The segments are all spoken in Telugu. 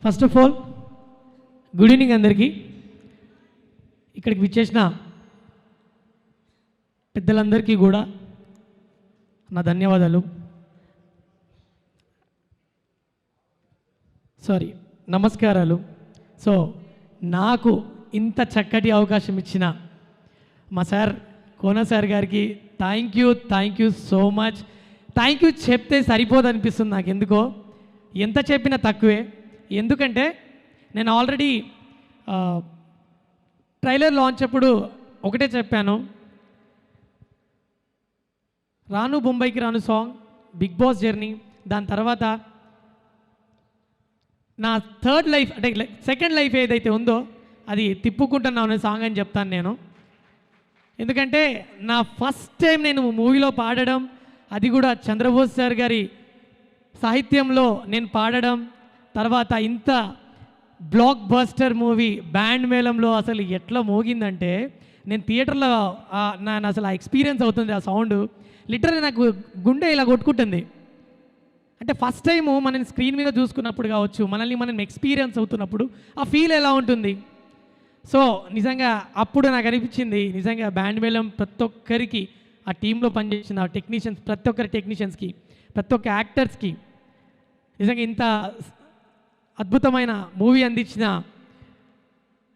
First of all good evening అందరికీ. ఇక్కడికి విచ్చేసిన పెద్దలందరికీ కూడా నా ధన్యవాదాలు. నమస్కారాలు. సో నాకు ఇంత చక్కటి అవకాశం ఇచ్చిన మా సార్ కోన సార్ గారికి thank you so much. Thank you చెప్తే సరిపోదు అనిపిస్తుంది నాకు. ఎందుకో ఎంత చెప్పినా తక్కువే. ఎందుకంటే నేను ఆల్రెడీ ట్రైలర్ లాంచ్ అప్పుడు ఒకటే చెప్పాను, రాను బొంబాయికి రాను సాంగ్, బిగ్ బాస్ జర్నీ, దాని తర్వాత నా థర్డ్ లైఫ్ అంటే సెకండ్ లైఫ్ ఏదైతే ఉందో అది తిప్పుకుంటున్నాను అనే సాంగ్ అని చెప్తాను నేను. ఎందుకంటే నా ఫస్ట్ టైం నేను మూవీలో పాడడం, అది కూడా చంద్రబోస్ సార్ గారి సాహిత్యంలో నేను పాడడం, తర్వాత ఇంత బ్లాక్ బస్టర్ మూవీ బ్యాండ్ మేళంలో అసలు ఎట్లా మోగిందంటే నేను థియేటర్లో నేను అసలు ఆ ఎక్స్పీరియన్స్ అవుతుంది. ఆ సౌండ్ లిటరల్లీ నాకు గుండె ఇలా కొట్టుకుంటుంది. అంటే ఫస్ట్ టైము మనం స్క్రీన్ మీద చూసుకున్నప్పుడు కావచ్చు, మనల్ని మనం ఎక్స్పీరియన్స్ అవుతున్నప్పుడు ఆ ఫీల్ ఎలా ఉంటుంది. సో నిజంగా అప్పుడు నాకు అనిపించింది, నిజంగా బ్యాండ్ మేళం ప్రతి ఒక్కరికి, ఆ టీంలో పనిచేసిన టెక్నీషియన్స్, ప్రతి ఒక్కరి టెక్నీషియన్స్కి, ప్రతి ఒక్క యాక్టర్స్కి, నిజంగా ఇంత అద్భుతమైన మూవీ అందించిన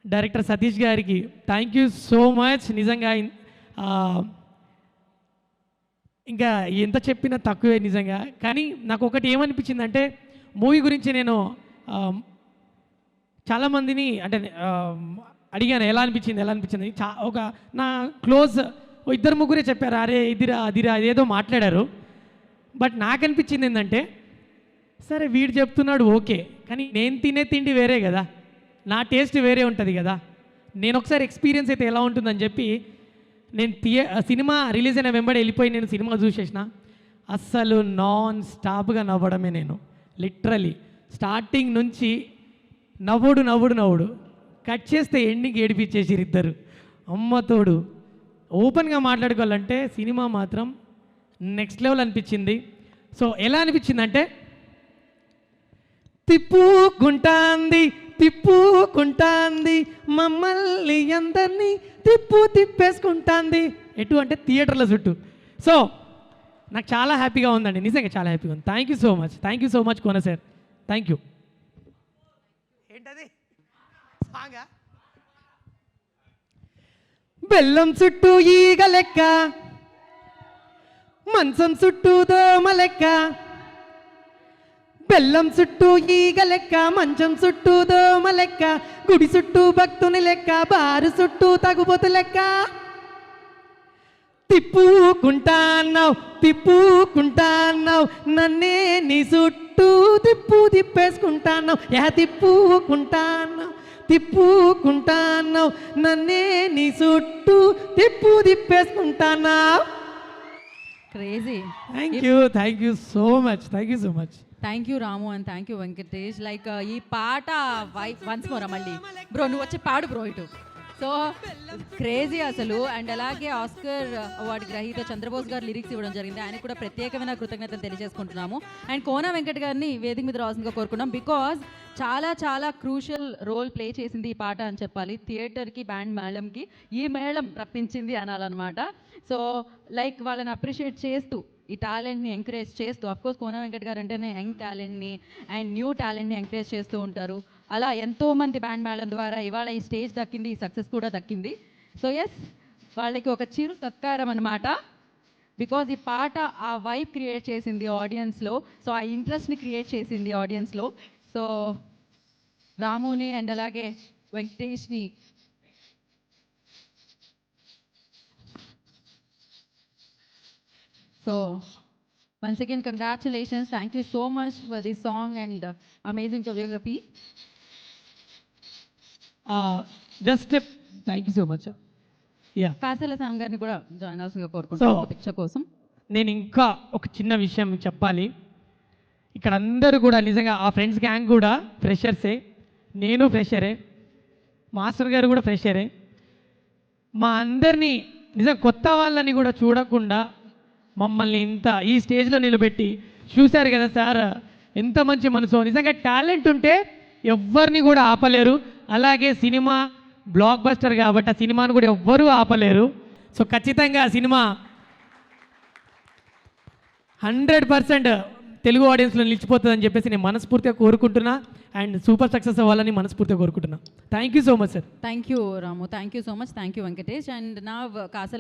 డైరెక్టర్ సతీష్ గారికి థ్యాంక్ యూ సో మచ్. నిజంగా ఇంకా ఎంత చెప్పినా తక్కువే నిజంగా. కానీ నాకు ఒకటి ఏమనిపించిందంటే మూవీ గురించి నేను చాలామందిని అంటే అడిగాను ఎలా అనిపించింది. ఒక నా క్లోజ్ ఇద్దరు ముగ్గురే చెప్పారు, అరే ఇదిరా అదిరా అదేదో మాట్లాడారు. బట్ నాకు అనిపించింది ఏంటంటే, సరే వీడు చెప్తున్నాడు ఓకే, కానీ నేను తినే తిండి వేరే కదా, నా టేస్ట్ వేరే ఉంటుంది కదా. నేను ఒకసారి ఎక్స్పీరియన్స్ అయితే ఎలా ఉంటుందని చెప్పి నేను సినిమా రిలీజ్ అయిన వెంబడి వెళ్ళిపోయి నేను సినిమా చూసేసిన. అస్సలు నాన్ స్టాప్గా నవ్వడమే. నేను లిటరలీ స్టార్టింగ్ నుంచి నవ్వుడు కట్ చేస్తే ఎండింగ్ ఏడిపించేసిరు ఇద్దరు. అమ్మతోడు ఓపెన్గా మాట్లాడుకోవాలంటే సినిమా మాత్రం నెక్స్ట్ లెవెల్ అనిపించింది. సో ఎలా అనిపించిందంటే, తిప్పుకుంటాంది మమ్మల్ని అందరినీ తిప్పేసుకుంటాంది. ఎటు అంటే థియేటర్ల చుట్టూ. సో నాకు చాలా హ్యాపీగా ఉందండి, నిజంగా చాలా హ్యాపీగా ఉంది. Thank you so much Kona sir, thank you. ఏంటది సాంగా? బెల్లం చుట్టూ ఈగ లెక్క, మంచం చుట్టూ దోమ లెక్క, బెల్లం చుట్టూ ఈగ లెక్క, మంచం చుట్టూ దోమ లెక్క, గుడి చుట్టూ భక్తుని లెక్క, బారు చుట్టూ తగుబోతు లెక్క, తిప్పుకుంటాన్నావు నన్నే నీ చుట్టూ తిప్పేసుకుంటాన్నావు. తిప్పుకుంటాన్నావు నన్నే నీ చుట్టూ తిప్పేసుకుంటాన్నావు. Crazy. Thank you so much. Thank you Ramu and thank you Venkatesh. Like ఈ పాట వన్స్ మోరా మళ్ళీ బ్రో నువ్వు వచ్చి పాడు బ్రో ఇటు. సో క్రేజీ అసలు. అండ్ అలాగే ఆస్కర్ అవార్డు గ్రహీత చంద్రబోస్ గారు లిరిక్స్ ఇవ్వడం జరిగింది. ఆయనకు కూడా ప్రత్యేకమైన కృతజ్ఞతలు తెలియజేసుకుంటున్నాము. అండ్ కోన వెంకట్ గారిని వేదిక మీద రావాల్సిందిగా కోరుకున్నాం. బికాజ్ చాలా క్రూషియల్ రోల్ ప్లే చేసింది ఈ పాట అని చెప్పాలి. థియేటర్కి బ్యాండ్ మేళంకి ఈ మేళం రప్పించింది అనాలన్నమాట. సో లైక్ వాళ్ళని అప్రిషియేట్ చేస్తూ, ఈ టాలెంట్ని ఎంకరేజ్ చేస్తూ, అఫ్కోర్స్ కోన వెంకట్ గారు అంటేనే యంగ్ టాలెంట్ని అండ్ న్యూ టాలెంట్ని ఎంకరేజ్ చేస్తూ ఉంటారు. అలా ఎంతోమంది బ్యాండ్ మేళం ద్వారా ఇవాళ ఈ స్టేజ్ దక్కింది, ఈ సక్సెస్ కూడా దక్కింది. సో ఎస్, వాళ్ళకి ఒక చిరు సత్కారం అన్నమాట. బికాజ్ ఈ పాట ఆ వైబ్ క్రియేట్ చేసింది ఆడియన్స్లో, సో ఆ ఇంట్రెస్ట్ని క్రియేట్ చేసింది ఆడియన్స్లో. సో రాముని అండ్ అలాగే వెంకటేష్ని So once again, congratulations. Thank you so much for this song and amazing choreography. Just thank you so much. కాసల song గారిని కూడా జాయిన్ అవ్వాల్సిందిగా కోరుకుంటున్నాను పిక్చర్ కోసం. నేను ఇంకా ఒక చిన్న విషయం చెప్పాలి. ఇక్కడ అందరూ కూడా నిజంగా ఆ ఫ్రెండ్స్ గ్యాంగ్ కూడా ఫ్రెషర్సే, నేను ఫ్రెషరే, మాస్టర్ గారు కూడా ఫ్రెషరే. మా అందరినీ నిజంగా కొత్త వాళ్ళని కూడా చూడకుండా మమ్మల్ని ఇంత ఈ స్టేజ్లో నిలబెట్టి చూశారు కదా సార్, ఎంత మంచి మనసు. నిజంగా టాలెంట్ ఉంటే ఎవ్వరిని కూడా ఆపలేరు. అలాగే సినిమా బ్లాక్ బస్టర్ కాబట్టి ఆ సినిమాను కూడా ఎవ్వరూ ఆపలేరు. సో ఖచ్చితంగా ఆ సినిమా 100% తెలుగు ఆడియన్స్లో నిలిచిపోతుందని చెప్పేసి నేను మనస్ఫూర్తిగా కోరుకుంటున్నా. అండ్ సూపర్ సక్సెస్ అవ్వాలని మనస్ఫూర్తిగా కోరుకుంటున్నా. Thank you so much sir. Thank you Ramu, thank you so much, thank you Venkatesh. And నా కాసల్